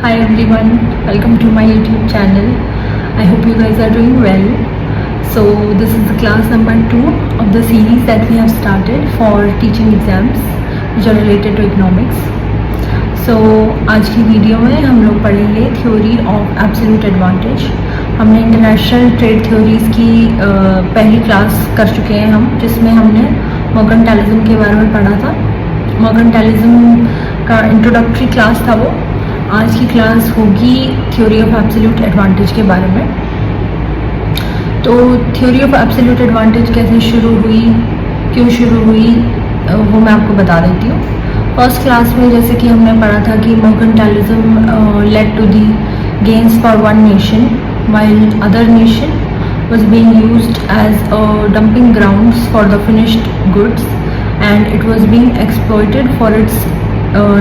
Hi everyone, welcome to my YouTube channel. I hope you guys are doing well. So this is the class number 2 of the series that we have started for teaching exams which are related to economics. So आज की video में हम लोग पढ़ेंगे theory of absolute advantage. हमने international trade theories की पहली class कर चुके हैं हम, जिसमें हमने मर्केंटाइलिज्म के बारे में पढ़ा था। मर्केंटाइलिज्म का इंट्रोडक्टरी क्लास था वो। आज की क्लास होगी थ्योरी ऑफ एब्सोल्यूट एडवांटेज के बारे में। तो थ्योरी ऑफ एब्सोल्यूट एडवांटेज कैसे शुरू हुई, क्यों शुरू हुई, वो मैं आपको बता देती हूँ। फर्स्ट क्लास में जैसे कि हमने पढ़ा था कि mercantilism led to the gains for one nation while other nation was being used as dumping grounds for the finished goods and it was being exploited for its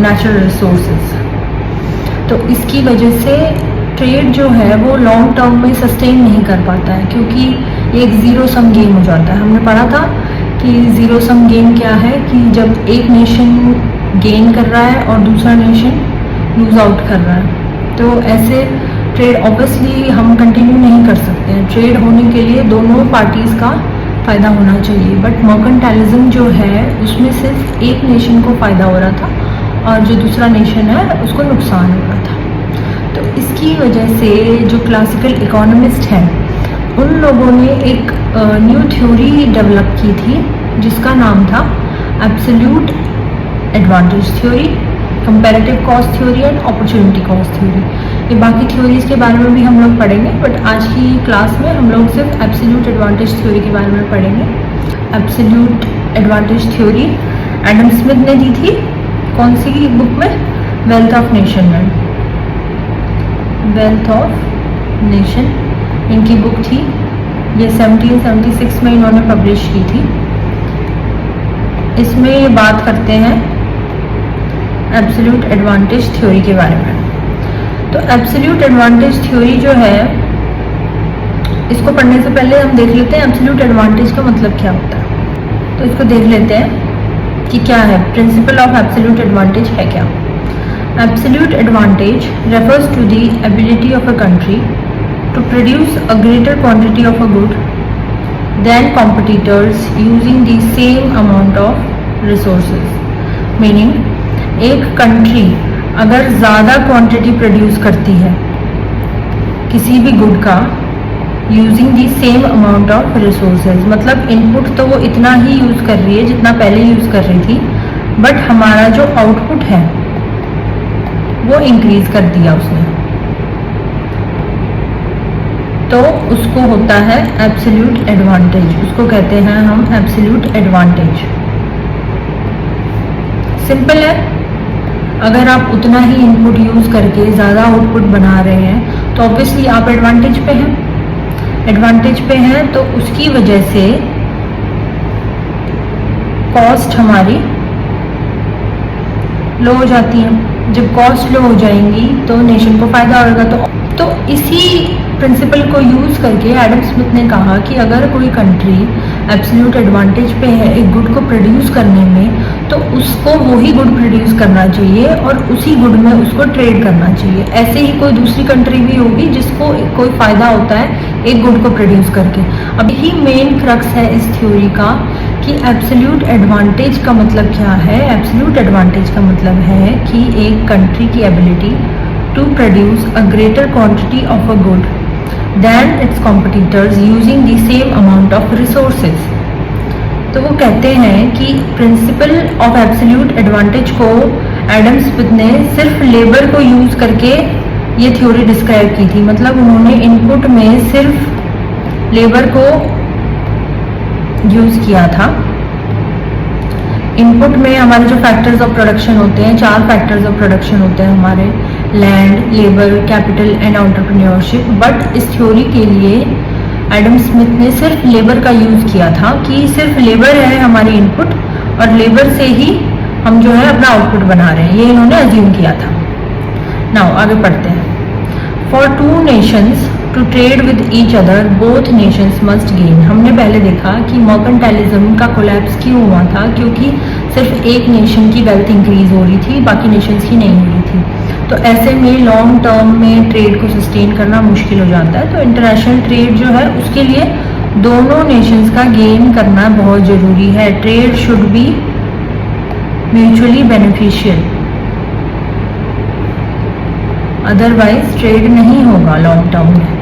natural resources। तो इसकी वजह से ट्रेड जो है वो long term में sustain नहीं कर पाता है, क्योंकि ये एक ज़ीरो सम गेम हो जाता है। हमने पढ़ा था कि ज़ीरो सम गेम क्या है, कि जब एक नेशन गेन कर रहा है और दूसरा नेशन लूज आउट कर रहा है, तो ऐसे ट्रेड ऑब्वियसली हम कंटिन्यू नहीं कर सकते हैं। ट्रेड होने के लिए दोनों पार्टीज़ का फ़ायदा होना चाहिए, बट मर्केंटाइलिज्म जो है उसमें सिर्फ एक नेशन को फ़ायदा हो रहा था और जो दूसरा नेशन है उसको नुकसान हो रहा था। तो इसकी वजह से जो क्लासिकल इकोनॉमिस्ट हैं उन लोगों ने एक न्यू थ्योरी डेवलप की थी जिसका नाम था absolute advantage theory, comparative cost theory and opportunity cost theory. ये बाकी थ्योरीज के बारे में भी हम लोग पढ़ेंगे, बट आज की क्लास में हम लोग सिर्फ एब्सोल्यूट एडवांटेज थ्योरी के बारे में पढ़ेंगे। Absolute advantage theory Adam Smith ने दी थी, कौन सी बुक में? वेल्थ ऑफ नेशन में। वेल्थ ऑफ नेशन इनकी बुक थी, ये 1776 में इन्होंने पब्लिश की थी। इसमें ये बात करते हैं एब्सोल्यूट एडवांटेज थ्योरी के बारे में। तो एब्सोल्यूट एडवांटेज थ्योरी जो है, इसको पढ़ने से पहले हम देख लेते हैं एब्सोल्यूट एडवांटेज का मतलब क्या होता है। तो इसको देख लेते हैं कि क्या है, प्रिंसिपल ऑफ एब्सोल्यूट एडवांटेज है क्या। Absolute advantage refers to the ability of a country to produce a greater quantity of a good than competitors using the same amount of resources. Meaning एक कंट्री अगर ज़्यादा quantity produce करती है किसी भी good का using the same amount of resources, मतलब input तो वो इतना ही यूज़ कर रही है जितना पहले यूज़ कर रही थी, बट हमारा जो आउटपुट है वो इंक्रीज कर दिया उसने, तो उसको होता है एब्सोल्यूट एडवांटेज। उसको कहते हैं हम एब्सोल्यूट एडवांटेज। सिंपल है, अगर आप उतना ही इनपुट यूज़ करके ज़्यादा आउटपुट बना रहे हैं तो ऑब्वियसली आप एडवांटेज पे हैं। एडवांटेज पे हैं तो उसकी वजह से कॉस्ट हमारी लो हो जाती है। जब कॉस्ट लो हो जाएंगी तो नेशन को फ़ायदा होगा। तो इसी प्रिंसिपल को यूज़ करके एडम स्मिथ ने कहा कि अगर कोई कंट्री एब्सोल्यूट एडवांटेज पे है एक गुड को प्रोड्यूस करने में, तो उसको वही गुड प्रोड्यूस करना चाहिए और उसी गुड में उसको ट्रेड करना चाहिए। ऐसे ही कोई दूसरी कंट्री भी होगी जिसको कोई फ़ायदा होता है एक गुड को प्रोड्यूस करके। अब यही मेन क्रक्स है इस थ्योरी का कि एब्सोल्यूट एडवांटेज का मतलब क्या है। एब्सोल्यूट एडवांटेज का मतलब है कि एक कंट्री की ability to produce a greater quantity of a good than its competitors using the same amount of resources. तो वो कहते हैं कि प्रिंसिपल ऑफ एब्सोल्यूट एडवांटेज को एडम स्मिथ ने सिर्फ लेबर को यूज़ करके ये थ्योरी डिस्क्राइब की थी। मतलब उन्होंने इनपुट में सिर्फ लेबर को यूज़ किया था। इनपुट में हमारे जो फैक्टर्स ऑफ प्रोडक्शन होते हैं, 4 फैक्टर्स ऑफ प्रोडक्शन होते हैं हमारे, land, labour, capital and entrepreneurship. But इस थ्योरी के लिए एडम स्मिथ ने सिर्फ लेबर का यूज़ किया था कि सिर्फ लेबर है हमारी इनपुट और लेबर से ही हम जो है अपना आउटपुट बना रहे हैं, ये इन्होंने अज्यूम किया था। नाउ आगे पढ़ते हैं। For 2 nations to trade with each other both nations must gain. हमने पहले देखा कि मर्केंटाइलिज्म का कोलैप्स क्यों हुआ था, क्योंकि सिर्फ एक नेशन की वेल्थ इंक्रीज हो रही थी, बाकी नेशंस की नहीं हो रही थी। तो ऐसे में लॉन्ग टर्म में ट्रेड को सस्टेन करना मुश्किल हो जाता है। तो इंटरनेशनल ट्रेड जो है उसके लिए दोनों नेशंस का गेन करना बहुत ज़रूरी है। Trade should be mutually beneficial, otherwise trade नहीं होगा लॉन्ग टर्म में।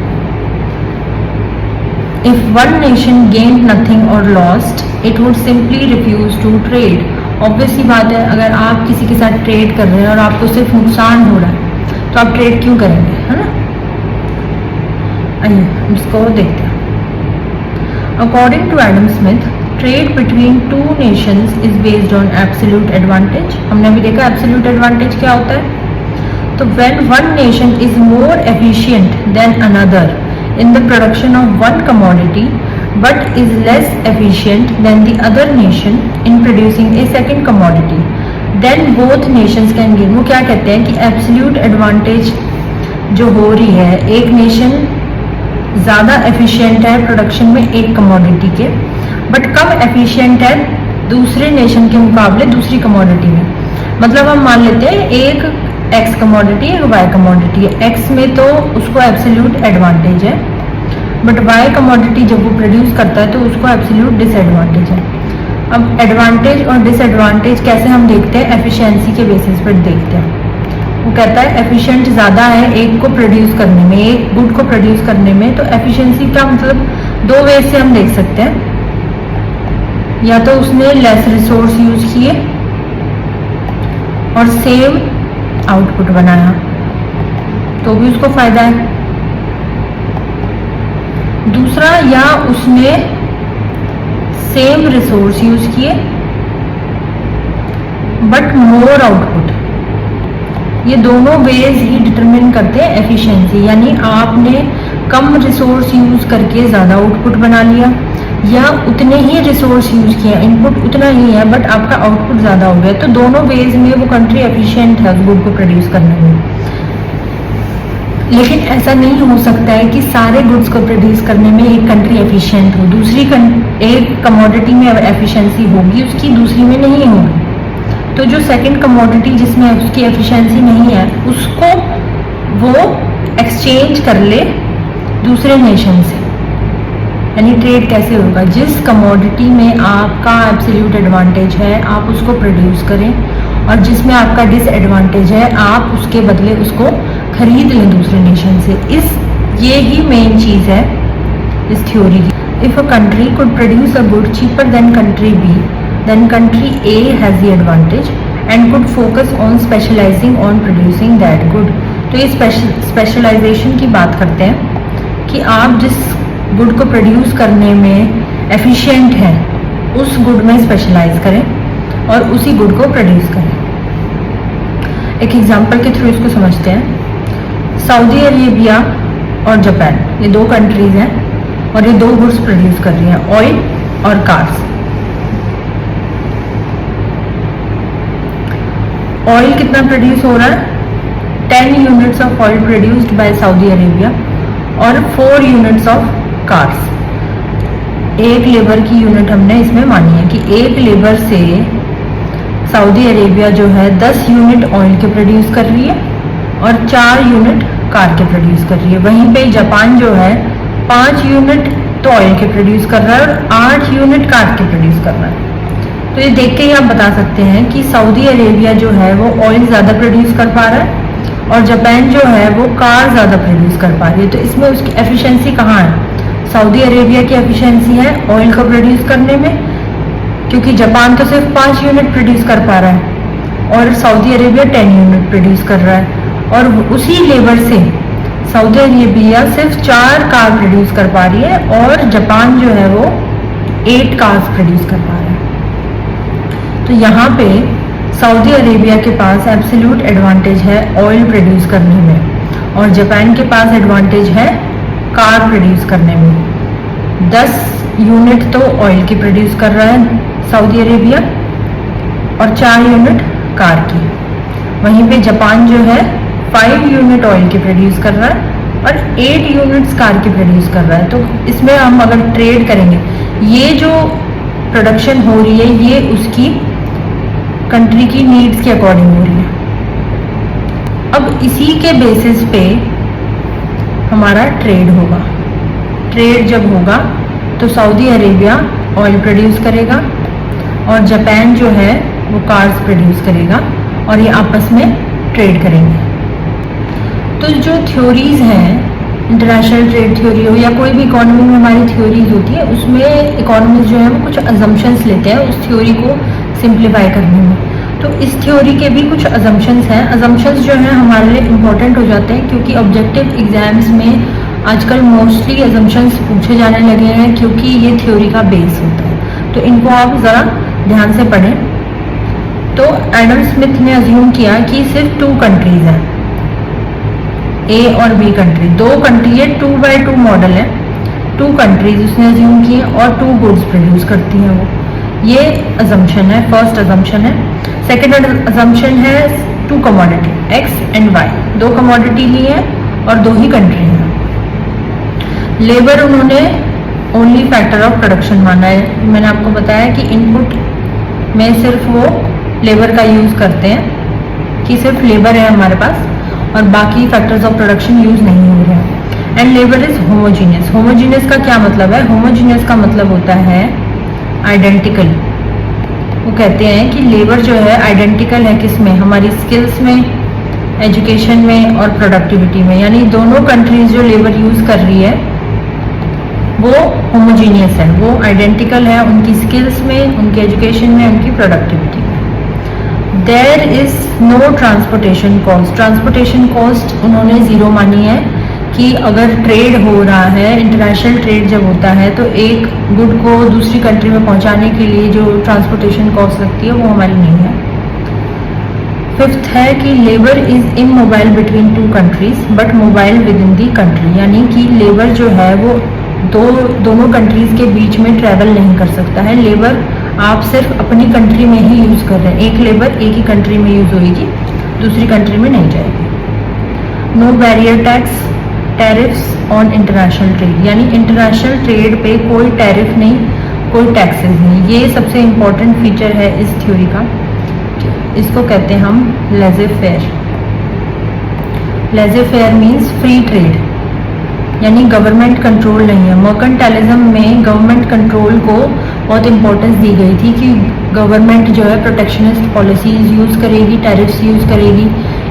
If one nation gained nothing or lost, it would simply refuse to trade. Obvious सी बात है, अगर आप किसी के साथ ट्रेड कर रहे हैं और आपको सिर्फ नुकसान हो रहा है तो आप ट्रेड क्यों करेंगे, है ना। आइए हम इसको देखते हैं। According to Adam Smith, trade between two nations is based on absolute advantage. हमने अभी देखा absolute advantage क्या होता है। तो when one nation is more efficient than another in the production of one commodity but is less efficient than the other nation in producing a second commodity, then both nations can gain। वो क्या कहते हैं कि absolute advantage जो हो रही है, एक नेशन ज़्यादा एफिशिएंट है प्रोडक्शन में एक कमोडिटी के, बट कम एफिशिएंट है दूसरे नेशन के मुकाबले दूसरी कमोडिटी में। मतलब हम मान लेते हैं एक एक्स कमोडिटी एक वाई कमोडिटी है, एक्स में तो उसको एब्सोल्यूट एडवांटेज है, बट वाई कमोडिटी जब वो प्रोड्यूस करता है तो उसको एब्सोल्यूट डिसएडवांटेज है। अब एडवांटेज और डिसएडवांटेज कैसे हम देखते हैं, एफिशिएंसी के बेसिस पर देखते हैं। वो कहता है एफिशिएंट ज़्यादा है एक को प्रोड्यूस करने में, एक गुड को प्रोड्यूस करने में। तो एफिशिएंसी का मतलब दो वे से हम देख सकते हैं, या तो उसने लेस रिसोर्स यूज किए और सेम आउटपुट बनाया तो भी उसको फायदा है। दूसरा, या उसने सेम रिसोर्स यूज किए बट मोर आउटपुट। ये दोनों वेज ही डिटरमिन करते हैं एफिशिएंसी, यानी आपने कम रिसोर्स यूज करके ज़्यादा आउटपुट बना लिया, या उतने ही रिसोर्स यूज किया, इनपुट उतना ही है बट आपका आउटपुट ज़्यादा हो गया। तो दोनों वेज में वो कंट्री एफिशिएंट है गुड को प्रोड्यूस करने में। लेकिन ऐसा नहीं हो सकता है कि सारे गुड्स को प्रोड्यूस करने में एक कंट्री एफिशिएंट हो, एक कमोडिटी में एफिशिएंसी होगी उसकी, दूसरी में नहीं होगी। तो जो सेकंड कमोडिटी जिसमें उसकी एफिशिएंसी नहीं है उसको वो एक्सचेंज कर ले दूसरे नेशन से। यानी ट्रेड कैसे होगा, जिस कमोडिटी में आपका एब्सोल्यूट एडवांटेज है आप उसको प्रोड्यूस करें, और जिसमें आपका डिसएडवांटेज है आप उसके बदले उसको खरीद लें दूसरे नेशन से। ये ही मेन चीज़ है इस थ्योरी की। If a country could produce a good cheaper than country B, then country A has the advantage and could focus on specialising on producing that good. तो ये स्पेशलाइजेशन की बात करते हैं कि आप जिस गुड को प्रोड्यूस करने में एफिशिएंट हैं उस गुड में स्पेशलाइज करें और उसी गुड को प्रोड्यूस करें। एक एग्जांपल के थ्रू इसको समझते हैं। सऊदी अरेबिया और जापान, ये दो कंट्रीज हैं और ये दो गुड्स प्रोड्यूस कर रही हैं, ऑयल और कार्स। ऑयल कितना प्रोड्यूस हो रहा है, 10 units of oil produced by Saudi Arabia और 4 यूनिट्स ऑफ कार्स। एक लेबर की यूनिट हमने इसमें मानी है कि एक लेबर से सऊदी अरेबिया जो है 10 यूनिट ऑयल के प्रोड्यूस कर रही है और 4 यूनिट कार के प्रोड्यूस कर रही है। वहीं पे जापान जो है 5 यूनिट तो ऑयल के प्रोड्यूस कर रहा है और 8 यूनिट कार के प्रोड्यूस कर रहा है। तो ये देख के ही आप बता सकते हैं कि सऊदी अरेबिया जो है वो ऑयल ज़्यादा प्रोड्यूस कर पा रहा है और जापान जो है वो कार ज़्यादा प्रोड्यूस कर पा रही है। तो इसमें उसकी एफिशिएंसी कहाँ है, सऊदी अरेबिया की एफिशिएंसी है ऑयल को प्रोड्यूस करने में, क्योंकि जापान तो सिर्फ 5 यूनिट प्रोड्यूस कर पा रहा है और सऊदी अरेबिया 10 यूनिट प्रोड्यूस कर रहा है। और उसी लेबर से सऊदी अरेबिया सिर्फ 4 कार प्रोड्यूस कर पा रही है और जापान जो है वो 8 कार्स प्रोड्यूस कर पा रहा है। तो यहाँ पे सऊदी अरेबिया के पास एब्सोल्यूट एडवांटेज है ऑयल प्रोड्यूस करने में और जापान के पास एडवांटेज है कार प्रोड्यूस करने में। 10 यूनिट तो ऑयल की प्रोड्यूस कर रहा है सऊदी अरेबिया और 4 यूनिट कार की। वहीं पे जापान जो है 5 यूनिट ऑयल की प्रोड्यूस कर रहा है और 8 यूनिट्स कार की प्रोड्यूस कर रहा है। तो इसमें हम अगर ट्रेड करेंगे, ये जो प्रोडक्शन हो रही है ये उसकी कंट्री की नीड्स के अकॉर्डिंग हो रही है। अब इसी के बेसिस पे हमारा ट्रेड होगा। ट्रेड जब होगा तो सऊदी अरेबिया ऑयल प्रोड्यूस करेगा और जापान जो है वो कार्स प्रोड्यूस करेगा और ये आपस में ट्रेड करेंगे। तो जो थ्योरीज हैं, इंटरनेशनल ट्रेड थ्योरी हो या कोई भी इकोनॉमी में हमारी थ्योरीज होती है, उसमें इकोनॉमिस्ट जो है वो कुछ अजम्पशंस लेते हैं उस थ्योरी को सिंप्लीफाई करने में। तो इस थ्योरी के भी कुछ अजम्पशंस हैं। अजम्पशंस जो हैं हमारे लिए इम्पोर्टेंट हो जाते हैं क्योंकि ऑब्जेक्टिव एग्जाम्स में आजकल मोस्टली अजम्पशंस पूछे जाने लगे हैं क्योंकि ये थ्योरी का बेस होता है। तो इनको आप ज़रा ध्यान से पढ़ें। तो एडम स्मिथ ने अज्यूम किया कि सिर्फ 2 कंट्रीज हैं, ए और बी कंट्री, 2 कंट्री है, 2x2 मॉडल है। 2 कंट्रीज उसने अज्यूम किए और 2 गुड्स प्रोड्यूस करती हैं वो। ये अजम्पशन है, फर्स्ट अजम्पशन है। सेकेंड अजम्पशन है 2 commodity, X and Y, 2 commodity ली है और 2 ही कंट्री हैं। लेबर उन्होंने ओनली फैक्टर ऑफ प्रोडक्शन माना है। मैंने आपको बताया कि इनपुट में सिर्फ वो लेबर का यूज़ करते हैं कि सिर्फ लेबर है हमारे पास और बाकी फैक्टर्स ऑफ प्रोडक्शन यूज़ नहीं हो रहे हैं। And labour is homogeneous. Homogeneous का क्या मतलब है? होमोजीनियस का मतलब होता है आइडेंटिकल। वो कहते हैं कि लेबर जो है आइडेंटिकल है किसमें? हमारी स्किल्स में, एजुकेशन में और प्रोडक्टिविटी में। यानी दोनों कंट्रीज जो लेबर यूज़ कर रही है वो होमोजीनियस है, वो आइडेंटिकल है उनकी स्किल्स में, उनकी एजुकेशन में, उनकी प्रोडक्टिविटी में। There is no transportation cost. Transportation cost उन्होंने ज़ीरो मानी है कि अगर ट्रेड हो रहा है, इंटरनेशनल ट्रेड जब होता है तो एक गुड को दूसरी कंट्री में पहुंचाने के लिए जो ट्रांसपोर्टेशन कॉस्ट लगती है वो हमारी नहीं है। फिफ्थ है कि labour is immobile between 2 countries but mobile with in the country. यानी कि लेबर जो है वो दोनों कंट्रीज के बीच में ट्रैवल नहीं कर सकता है। लेबर आप सिर्फ अपनी कंट्री में ही यूज़ कर रहे हैं। एक लेबर एक ही कंट्री में यूज़ होगी, दूसरी कंट्री में नहीं जाएगी। No barrier tax, tariffs on international trade. यानी इंटरनेशनल ट्रेड पे कोई टैरिफ नहीं, कोई टैक्सेस नहीं। ये सबसे इम्पॉर्टेंट फीचर है इस थ्योरी का। इसको कहते हैं हम laissez faire. Laissez faire means free trade, यानी गवर्नमेंट कंट्रोल नहीं है। मर्केंटाइलिज्म में गवर्नमेंट कंट्रोल को बहुत इंपॉर्टेंस दी गई थी कि गवर्नमेंट जो है प्रोटेक्शनिस्ट पॉलिसीज यूज़ करेगी, टैरिफ्स यूज़ करेगी,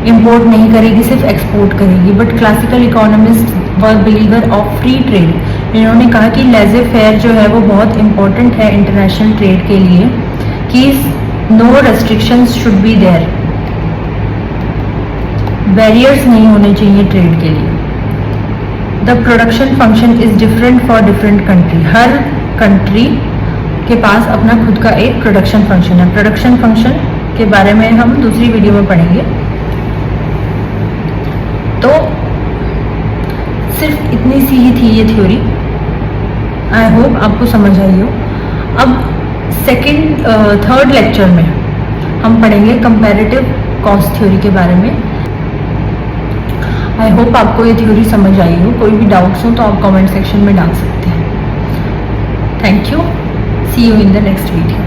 इंपोर्ट नहीं करेगी, सिर्फ एक्सपोर्ट करेगी। But classical economist were believer of free trade. इन्होंने कहा कि लेज़े फेयर जो है वो बहुत इंपॉर्टेंट है इंटरनेशनल ट्रेड के लिए, कि no restrictions should be there, barriers नहीं होने चाहिए ट्रेड के लिए। The production function is different for different country. हर कंट्री के पास अपना खुद का एक प्रोडक्शन फंक्शन है। प्रोडक्शन फंक्शन के बारे में हम दूसरी वीडियो में पढ़ेंगे। तो सिर्फ इतनी सी ही थी ये थ्योरी। आई होप आपको समझ आई हो। अब थर्ड लेक्चर में हम पढ़ेंगे कंपैरेटिव कॉस्ट थ्योरी के बारे में। आई होप आपको ये थ्योरी समझ आई हो। कोई भी डाउट्स हो तो आप कमेंट सेक्शन में डाल सकते हैं। Thank you. See you in the next video.